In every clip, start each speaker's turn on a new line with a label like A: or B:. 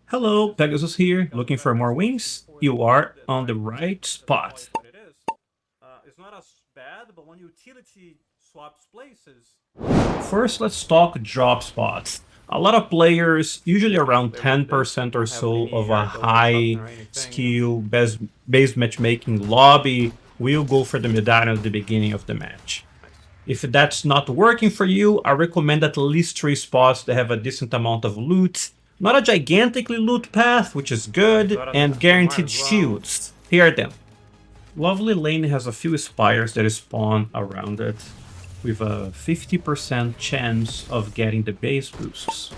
A: Hello, Pegasus here. Looking for more wings? You are on the right spot.
B: What it is. It's not as bad, but when utility swaps places,
A: First, let's talk drop spots. A lot of players, usually around
B: they won't
A: 10% or
B: won't have
A: so of a
B: linear double shotgun
A: high
B: or anything.
A: skill base matchmaking lobby, will go for the medallion at the beginning of the match.
B: Nice.
A: If that's not working for you, I recommend at least 3 spots that have a decent amount of loot. Not a gigantically loot path, which is good, and
B: You might
A: guaranteed
B: as well.
A: shields. Here are them. Lovely Lane has a few spires that spawn around it, with a 50% chance of getting the base boosts.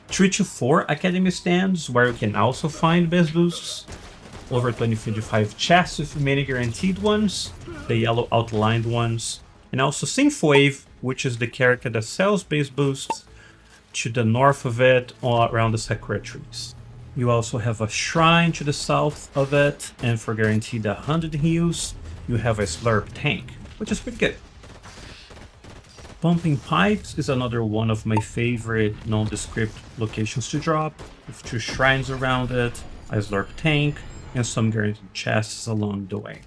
A: 3 to 4 Academy stands, where you can also find base boosts. Over 20-25 chests with many guaranteed ones, the yellow outlined ones, and also Synthwave, which is the character that sells base boosts, to the north of it or around the Sakura trees. You also have a shrine to the south of it, and for guaranteed 100 heals, you have a slurp tank, which is pretty good. Pumping Pipes is another one of my favorite nondescript locations to drop, with 2 shrines around it, a slurp tank, and some guaranteed chests along the way.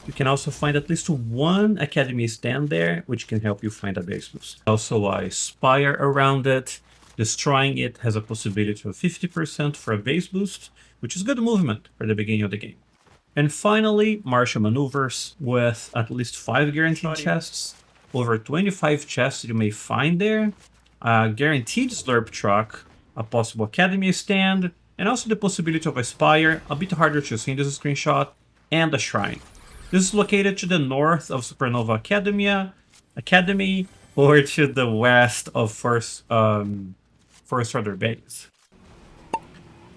A: You can also find at least 1 Academy stand there, which can help you find a base boost. Also a spire around it. Destroying it has a possibility of 50% for a base boost, which is good movement for the beginning of the game. And finally, martial maneuvers with at least 5 guaranteed chests, over 25 chests you may find there, a guaranteed slurp truck, a possible academy stand, and also the possibility of a spire, a bit harder to see in this screenshot, and a shrine. This is located to the north of Supernova Academy, or to the west of First Order Base.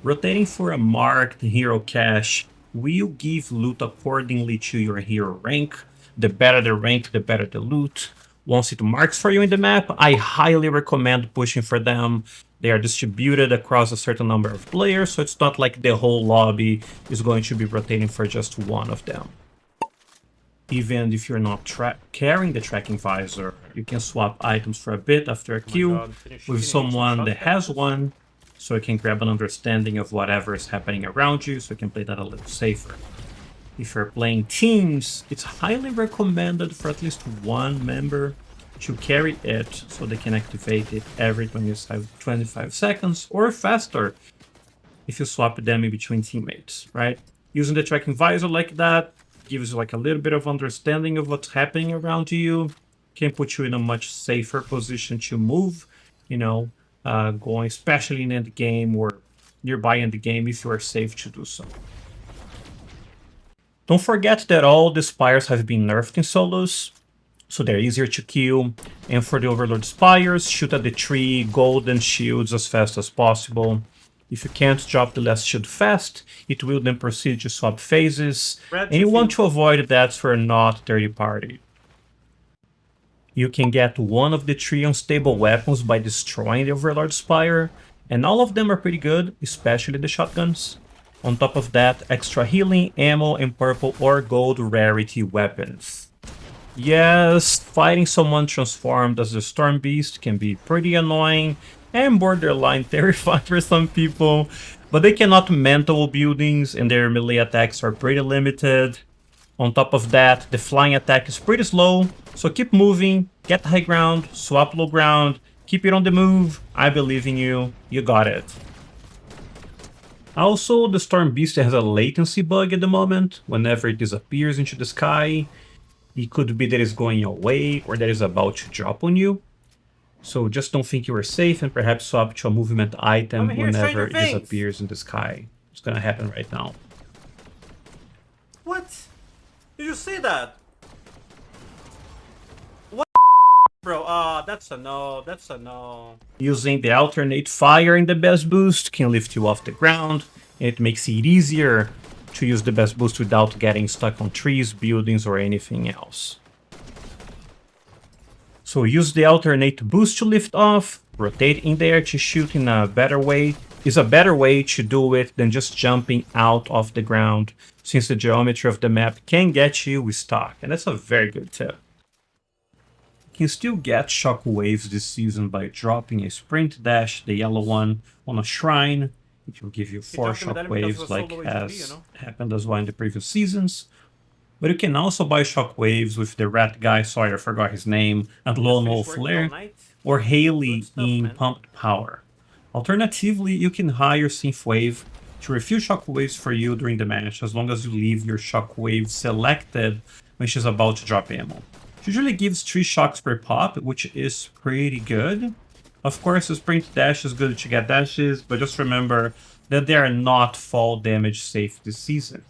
A: Rotating for a marked hero cache will give loot accordingly to your hero rank. The better the rank, the better the loot. Once it marks for you in the map, I highly recommend pushing for them. They are distributed across a certain number of players, so it's not like the whole lobby is going to be rotating for just one of them. Even if you're not carrying the tracking visor, you can swap items for a bit after a kill with someone that has one, so you can grab an understanding of whatever is happening around you, so you can play that a little safer. If you're playing teams, it's highly recommended for at least one member to carry it, so they can activate it every 25 seconds or faster if you swap them in between teammates, right? Using the tracking visor like that gives you like a little bit of understanding of what's happening around you, can put you in a much safer position to move, going especially in the game or nearby in the game if you are safe to do so. Don't forget that all the spires have been nerfed in solos, so they're easier to kill, and for the Overlord spires, shoot at the 3 golden shields as fast as possible. If you can't drop the last shield fast, it will then proceed to swap phases, and you want to avoid that for not third party. You can get one of the 3 unstable weapons by destroying the Overlord Spire, and all of them are pretty good, especially the shotguns. On top of that, extra healing, ammo, and purple or gold rarity weapons. Yes, fighting someone transformed as the Storm Beast can be pretty annoying and borderline terrifying for some people, but they cannot mental buildings and their melee attacks are pretty limited. On top of that, the flying attack is pretty slow, so keep moving, get high ground, swap low ground, keep it on the move, I believe in you, you got it. Also, the Storm Beast has a latency bug at the moment. Whenever it disappears into the sky, it could be that it's going away or that it's about to drop on you. So just don't think you are safe and perhaps swap to a movement item whenever it disappears in the sky. It's gonna happen right now.
B: What? Did you see that? What, bro? That's a no. That's a no.
A: Using the alternate fire in the best boost can lift you off the ground, and it makes it easier to use the best boost without getting stuck on trees, buildings, or anything else. So use the alternate boost to lift off, rotate in there to shoot in a better way. Is a better way to do it than just jumping out of the ground, since the geometry of the map can get you stuck, and that's a very good tip. You can still get shockwaves this season by dropping a sprint dash, the yellow one, on a shrine, It will give you
B: He
A: 4
B: dropped the medallion because he
A: shockwaves
B: was
A: like
B: solo HP, you
A: has
B: know?
A: happened as well in the previous seasons. But you can also buy shockwaves with the rat guy, sorry I forgot his name, and
B: Let's
A: Lone
B: finish
A: Wolf
B: working all
A: Lair,
B: night.
A: or
B: Good
A: Haley
B: stuff,
A: in
B: man.
A: Pumped Power. Alternatively, you can hire Synthwave to refill shockwaves for you during the match, as long as you leave your shockwave selected when she's about to drop ammo. She usually gives 3 shocks per pop, which is pretty good. Of course, the sprint dash is good to get dashes, but just remember that they are not fall damage safe this season.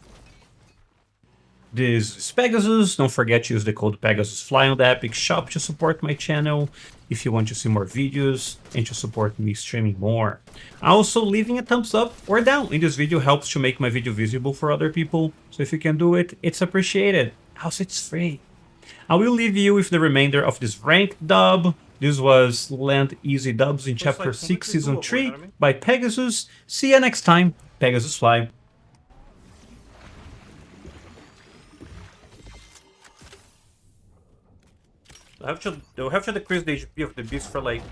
A: This is Pegasus. Don't forget to use the code PegasusFly on the Epic Shop to support my channel if you want to see more videos and to support me streaming more. Also, leaving a thumbs up or down in this video helps to make my video visible for other people, so if you can do it, it's appreciated. Also, it's free. I will leave you with the remainder of this ranked dub. This was Land Easy Dubs in
B: So it's
A: Chapter
B: like
A: 6,
B: completely
A: Season
B: doable, you know
A: 3
B: what I mean?
A: by Pegasus. See you next time, PegasusFly. They'll have to decrease the HP of the beast for like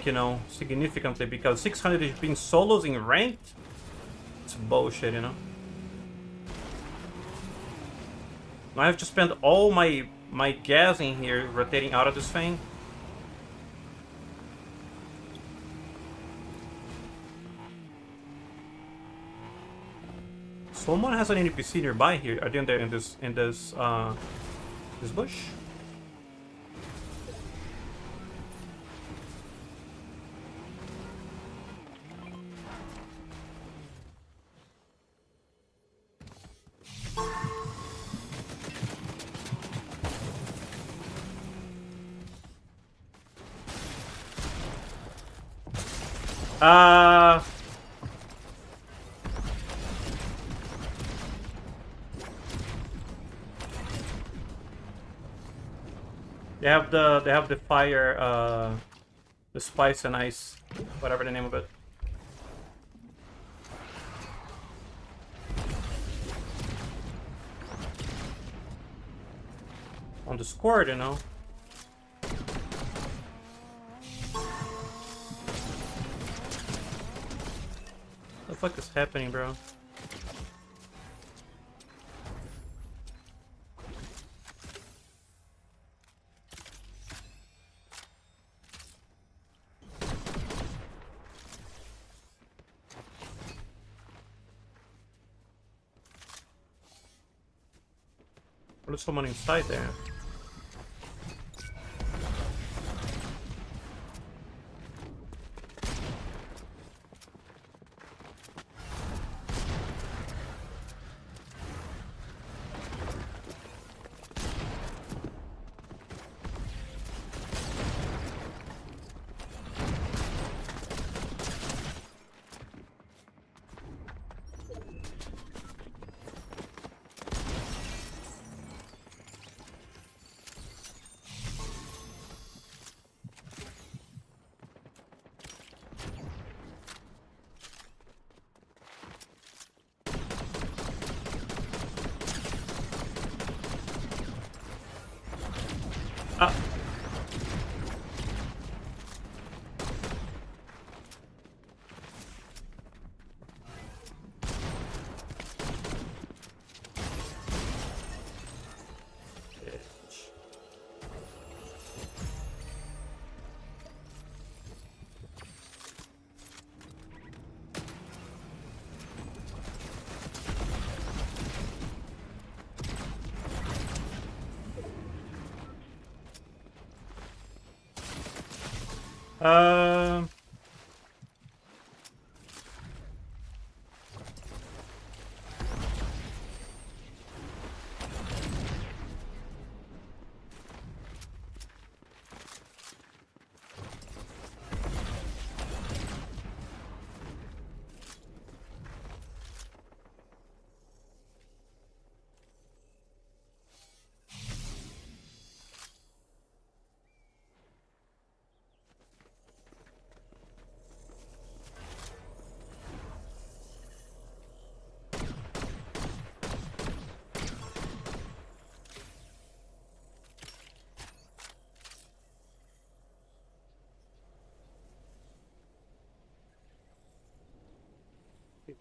A: you know, significantly, because 600 HP in solos in ranked, it's bullshit, you know. Now I have to spend all my gas in here rotating out of this thing. Someone has an NPC nearby here. Are they in there in this bush? Uh they have the fire the spice and ice, whatever the name of it. On the squad, you know. What the fuck is happening, bro? There's someone inside there. Ah. Uh,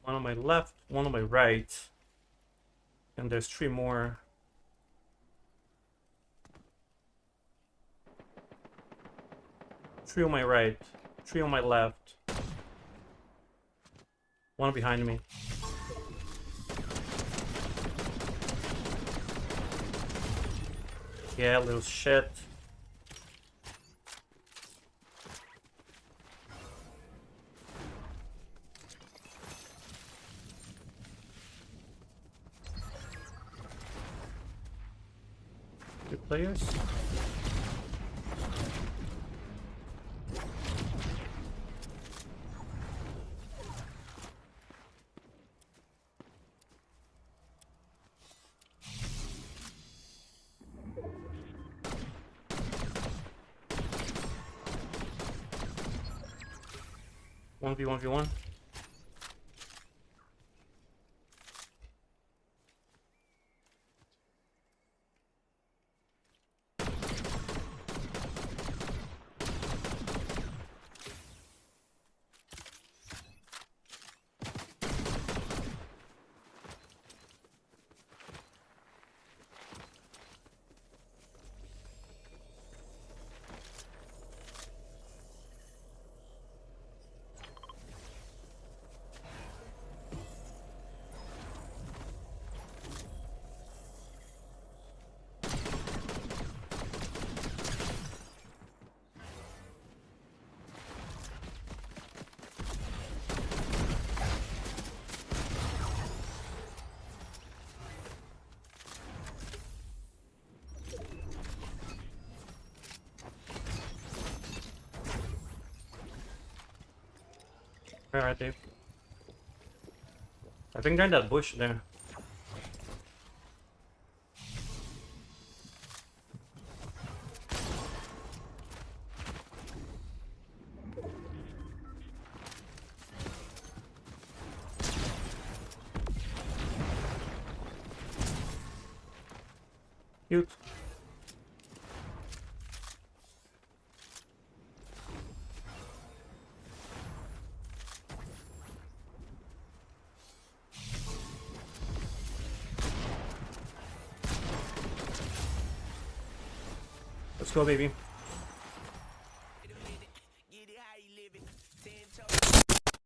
B: One on my left, one on my right. And there's 3 more. Three on my right, 3 on my left. One behind me. Yeah, little shit. Two players. One v one v one. Alright, Dave. I think they're in that bush there. Cute. Let's go, baby.